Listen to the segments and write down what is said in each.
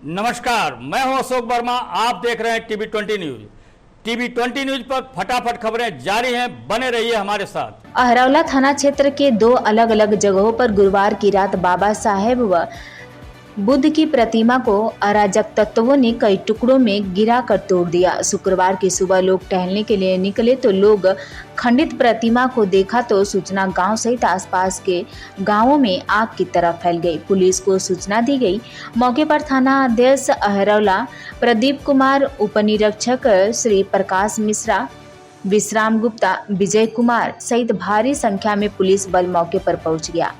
नमस्कार, मैं हूं अशोक वर्मा। आप देख रहे हैं टीवी 20 न्यूज। टीवी 20 न्यूज पर फटाफट खबरें जारी हैं, बने रहिए हमारे साथ। अहरौला थाना क्षेत्र के दो अलग अलग जगहों पर गुरुवार की रात बाबा साहेब व बुद्ध की प्रतिमा को अराजक तत्वों ने कई टुकड़ों में गिरा कर तोड़ दिया। शुक्रवार की सुबह लोग टहलने के लिए निकले तो लोग खंडित प्रतिमा को देखा तो सूचना गांव सहित आसपास के गांवों में आग की तरह फैल गई। पुलिस को सूचना दी गई। मौके पर थाना अध्यक्ष अहरौला प्रदीप कुमार, उपनिरीक्षक श्री प्रकाश मिश्रा, विश्राम गुप्ता, विजय कुमार सहित भारी संख्या में पुलिस बल मौके पर पहुंच गया।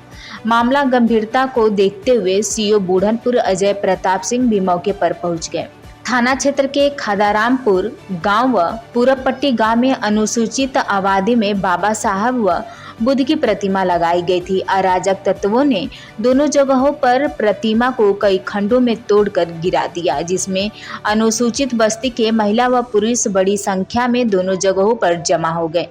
मामला गंभीरता को देखते हुए सीओ बूढ़नपुर अजय प्रताप सिंह भी मौके पर पहुंच गए। थाना क्षेत्र के खादारामपुर गांव व पूरबपट्टी गांव में अनुसूचित आबादी में बाबा साहब व बुद्ध की प्रतिमा लगाई गई थी। अराजक तत्वों ने दोनों जगहों पर प्रतिमा को कई खंडों में तोड़कर गिरा दिया, जिसमें अनुसूचित बस्ती के महिला व पुरुष बड़ी संख्या में दोनों जगहों पर जमा हो गए।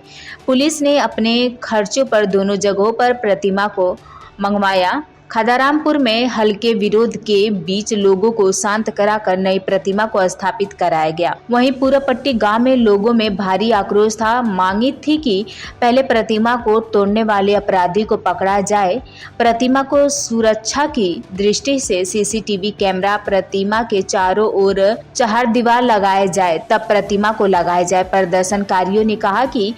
पुलिस ने अपने खर्चों पर दोनों जगहों पर प्रतिमा को मंगवाया। खादारामपुर में हल्के विरोध के बीच लोगों को शांत कराकर नई प्रतिमा को स्थापित कराया गया। वहीं पूरबपट्टी गांव में लोगों में भारी आक्रोश था। मांगी थी कि पहले प्रतिमा को तोड़ने वाले अपराधी को पकड़ा जाए। प्रतिमा को सुरक्षा की दृष्टि से सीसीटीवी कैमरा प्रतिमा के चारों ओर चहारदीवार लगाए जाए, तब प्रतिमा को लगाया जाए। प्रदर्शनकारियों ने कहा कि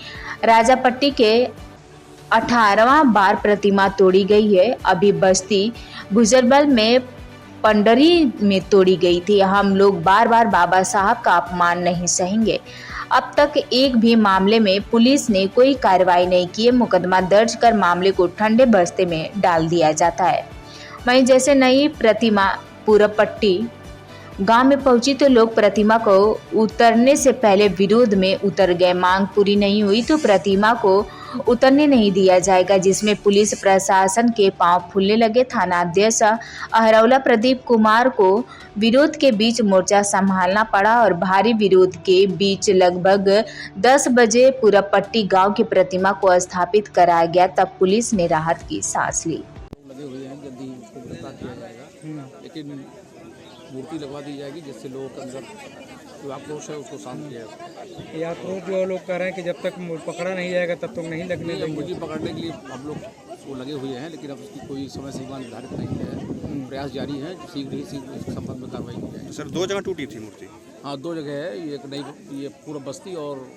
राजापट्टी के 18वां बार प्रतिमा तोड़ी गई है। अभी बस्ती गुजरबल में पंडरी में तोड़ी गई थी। हम लोग बार बार बाबा साहब का अपमान नहीं सहेंगे। अब तक एक भी मामले में पुलिस ने कोई कार्रवाई नहीं की है। मुकदमा दर्ज कर मामले को ठंडे बस्ते में डाल दिया जाता है। वहीं जैसे नई प्रतिमा पूरबपट्टी गांव में पहुंची तो लोग प्रतिमा को उतरने से पहले विरोध में उतर गए। मांग पूरी नहीं हुई तो प्रतिमा को उतरने नहीं दिया जाएगा, जिसमें पुलिस प्रशासन के पांव फूलने लगे। थाना अध्यक्ष अहरौला प्रदीप कुमार को विरोध के बीच मोर्चा संभालना पड़ा और भारी विरोध के बीच लगभग 10 बजे पूरबपट्टी गांव की प्रतिमा को स्थापित कराया गया। तब पुलिस ने राहत की सांस ली। लगे हुए हैं, जल्दी उसको गिरफ्तार किया जाएगा, लेकिन मूर्ति लगवा दी जाएगी जिससे लोगों के अंदर जो आक्रोश है उसको शांत किया जाए। ये आक्रोश जो लोग कर रहे हैं कि जब तक पकड़ा नहीं जाएगा तब तक नहीं लगने देंगे। मुर्गी पकड़ने के लिए हम लोग वो लगे हुए हैं, लेकिन अब उसकी कोई समय सीमा निर्धारित नहीं है। प्रयास जारी है, शीघ्र ही शीघ्र इस संबंध में कार्रवाई की जाएगी। सर, 2 जगह टूटी थी मूर्ति? हाँ, 2 जगह है, ये एक नई ये पूरब बस्ती और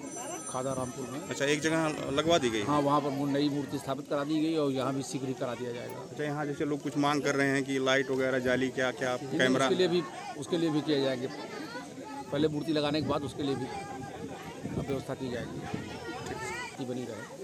खादारामपुर में। अच्छा, एक जगह लगवा दी गई? हाँ, वहाँ पर नई मूर्ति स्थापित करा दी गई और यहाँ भी शीघ्र ही करा दिया जाएगा। अच्छा, यहाँ जैसे लोग कुछ मांग कर रहे हैं कि लाइट वगैरह जाली क्या क्या कैमरा, उसके लिए भी किया जाएंगे। पहले मूर्ति लगाने के बाद उसके लिए भी व्यवस्था की जाएगी कि बनी रहे।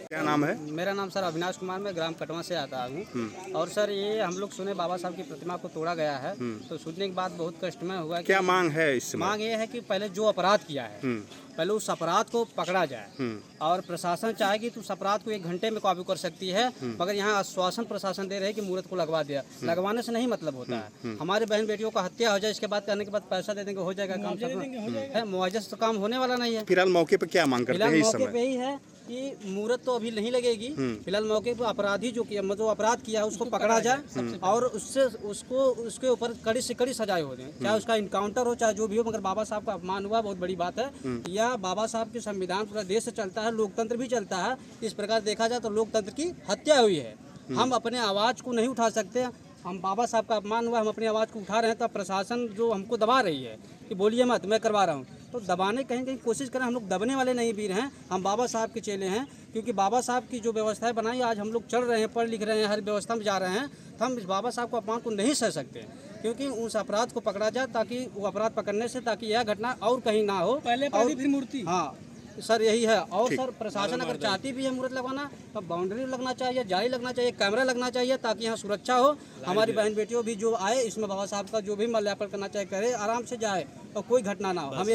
क्या नाम है? मेरा नाम सर अविनाश कुमार, मैं ग्राम कटवा से आता हूँ। और सर ये हम लोग सुने बाबा साहब की प्रतिमा को तोड़ा गया है, तो सुनने के बाद बहुत कष्टमय हुआ। क्या मांग है इस समय? मांग ये है कि पहले जो अपराध किया है पहले उस अपराध को पकड़ा जाए, और प्रशासन चाहेगी तो उस अपराध को 1 घंटे में काबू कर सकती है। मगर यहाँ आश्वासन प्रशासन दे रहे हैं कि मूर्त को लगवा दिया। लगवाने से नहीं मतलब होता है। हमारे बहन बेटियों का हत्या हो जाए, इसके बाद करने के बाद पैसा दे देंगे, हो जाएगा काम। मुआवजे से तो काम होने वाला नहीं है। फिलहाल मौके पर क्या मांग करते हैं इस समय? मौके पे ही है कि मूर्त तो अभी नहीं लगेगी। फिलहाल मौके पर अपराधी जो किया, मतलब अपराध किया है उसको पकड़ा जाए और उसके ऊपर कड़ी से कड़ी सजाए हो जाए, चाहे उसका इनकाउंटर हो चाहे जो भी हो। मगर बाबा साहब का अपमान हुआ, बहुत बड़ी बात है। यह बाबा साहब के संविधान पूरा देश से चलता है, लोकतंत्र भी चलता है। इस प्रकार देखा जाए तो लोकतंत्र की हत्या हुई है। हम अपने आवाज़ को नहीं उठा सकते। हम बाबा साहब का अपमान हुआ, हम अपनी आवाज़ को उठा रहे हैं, तब प्रशासन जो हमको दबा रही है कि बोलिए मत, मैं करवा रहा हूँ, तो दबाने कहीं कहीं कोशिश करें। हम लोग दबने वाले नहीं वीर हैं, हम बाबा साहब के चेले हैं। क्योंकि बाबा साहब की जो व्यवस्थाएं बनाई, आज हम लोग चल रहे हैं, पढ़ लिख रहे हैं, हर व्यवस्था में जा रहे हैं, तो हम इस बाबा साहब को अपमान को नहीं सह सकते। क्योंकि उस अपराध को पकड़ा जाए, ताकि वो अपराध पकड़ने से ताकि यह घटना और कहीं ना हो। पहले फिर मूर्ति, हाँ सर यही है। और सर प्रशासन अगर चाहती भी है मूर्त लगवाना, तो बाउंड्री लगना चाहिए, जाली लगना चाहिए, कैमरा लगना चाहिए, ताकि यहाँ सुरक्षा हो। हमारी बहन बेटियों भी जो आए इसमें बाबा साहब का जो भी माल्यार्पण करना चाहे करे, आराम से जाए और कोई घटना ना हो। हम ये